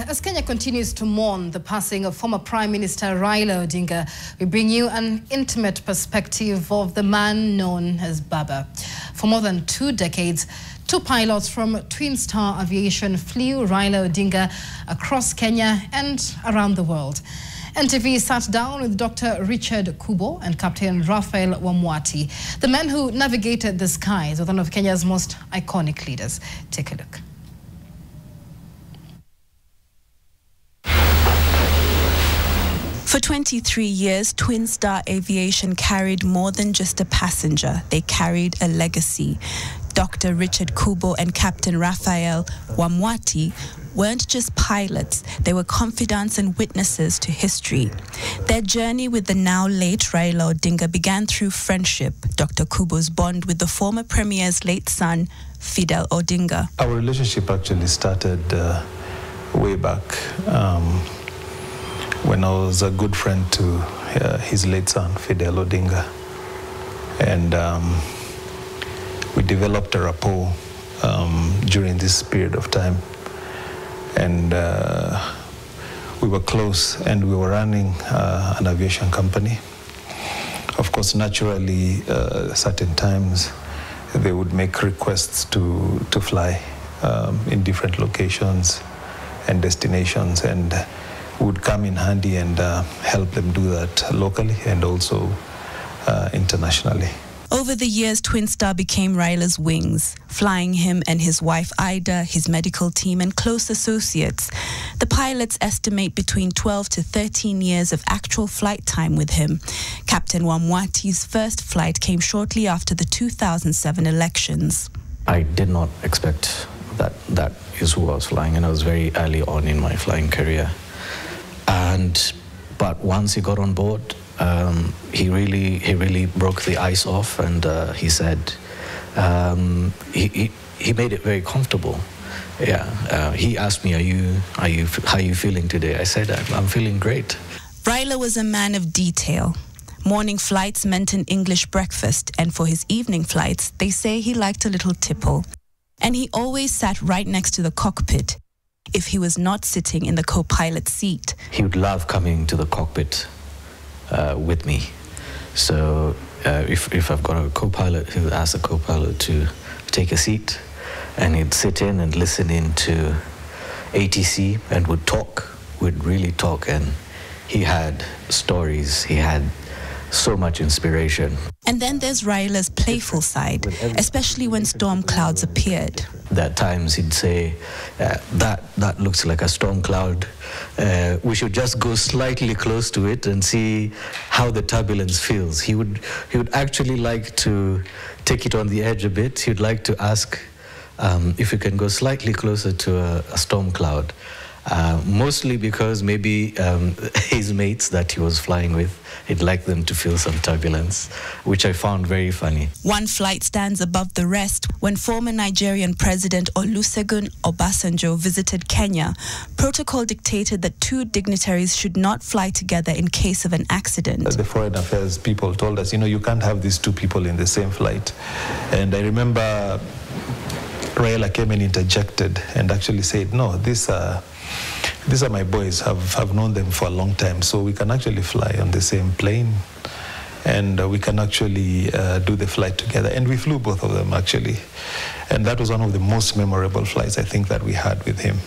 As Kenya continues to mourn the passing of former Prime Minister Raila Odinga, we bring you an intimate perspective of the man known as Baba. For more than 2 decades, 2 pilots from TwinStar Aviation flew Raila Odinga across Kenya and around the world. NTV sat down with Dr. Richard Kubo and Captain Raphael Wamwati, the men who navigated the skies with one of Kenya's most iconic leaders. Take a look. For 23 years, TwinStar Aviation carried more than just a passenger. They carried a legacy. Dr. Richard Kubo and Captain Raphael Wamwati weren't just pilots, they were confidants and witnesses to history. Their journey with the now late Raila Odinga began through friendship. Dr. Kubo's bond with the former Premier's late son, Fidel Odinga. Our relationship actually started way back when I was a good friend to his late son, Fidel Odinga. And we developed a rapport during this period of time. And we were close, and we were running an aviation company. Of course, naturally, certain times they would make requests to fly in different locations and destinations, and would come in handy and help them do that locally and also internationally. Over the years, TwinStar became Raila's wings, flying him and his wife Ida, his medical team, and close associates. The pilots estimate between 12 to 13 years of actual flight time with him. Captain Wamwati's first flight came shortly after the 2007 elections. I did not expect that is who I was flying, and I was very early on in my flying career. But once he got on board, he really broke the ice off, and he said he made it very comfortable. Yeah, he asked me, how are you feeling today? I said, I'm feeling great. Raila was a man of detail. Morning flights meant an English breakfast, and for his evening flights, they say he liked a little tipple. And he always sat right next to the cockpit. If he was not sitting in the co-pilot seat, he would love coming to the cockpit with me. So if I've got a co-pilot, he would ask the co-pilot to take a seat, and he'd sit in and listen in to ATC and would really talk, and he had stories, he had so much inspiration. And then there's Raila's playful side, especially when storm clouds appeared. At times he'd say, that looks like a storm cloud. We should just go slightly close to it and see how the turbulence feels. He would actually like to take it on the edge a bit. He'd like to ask if we can go slightly closer to a storm cloud. Mostly because maybe his mates that he was flying with, he'd like them to feel some turbulence, which I found very funny. One flight stands above the rest. When former Nigerian President Olusegun Obasanjo visited Kenya, protocol dictated that 2 dignitaries should not fly together in case of an accident. The foreign affairs people told us, you can't have these 2 people in the same flight. And I remember Raila came and interjected and actually said, no, these are my boys. I've known them for a long time, so we can actually fly on the same plane, and we can actually do the flight together. And we flew both of them, actually. And that was one of the most memorable flights, I think, that we had with him.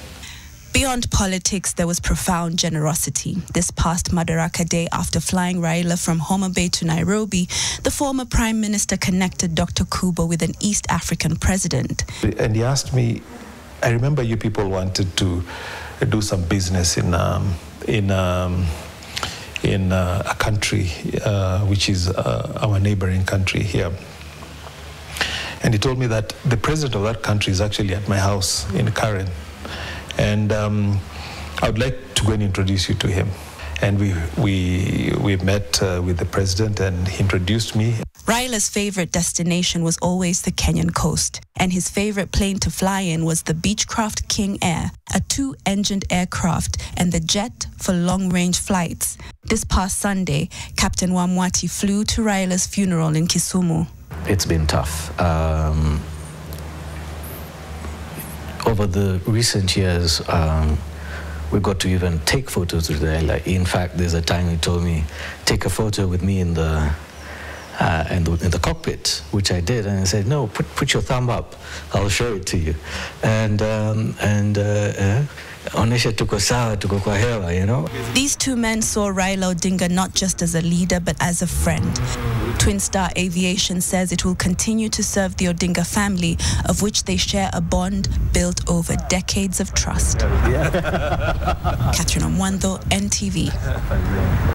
Beyond politics, there was profound generosity. This past Madaraka Day, after flying Raila from Homa Bay to Nairobi, the former Prime Minister connected Dr. Kubo with an East African president. And he asked me, I remember you people wanted to do some business in a country which is our neighboring country here. And he told me that the president of that country is actually at my house in Karen. And I would like to go and introduce you to him. And we met with the president, and he introduced me. Raila's favorite destination was always the Kenyan coast, and his favorite plane to fly in was the Beechcraft King Air, a 2-engined aircraft, and the jet for long-range flights. This past Sunday, Captain Wamwati flew to Raila's funeral in Kisumu. It's been tough. Over the recent years, we got to even take photos with Raila. In fact, there's a time he told me, take a photo with me in the cockpit, which I did, and I said, no, put your thumb up, I'll show it to you. Onesha tuko sawa, tuko kwa hewa, you know. These two men saw Raila Odinga not just as a leader, but as a friend. TwinStar Aviation says it will continue to serve the Odinga family, of which they share a bond built over decades of trust. Catherine Omwando, NTV.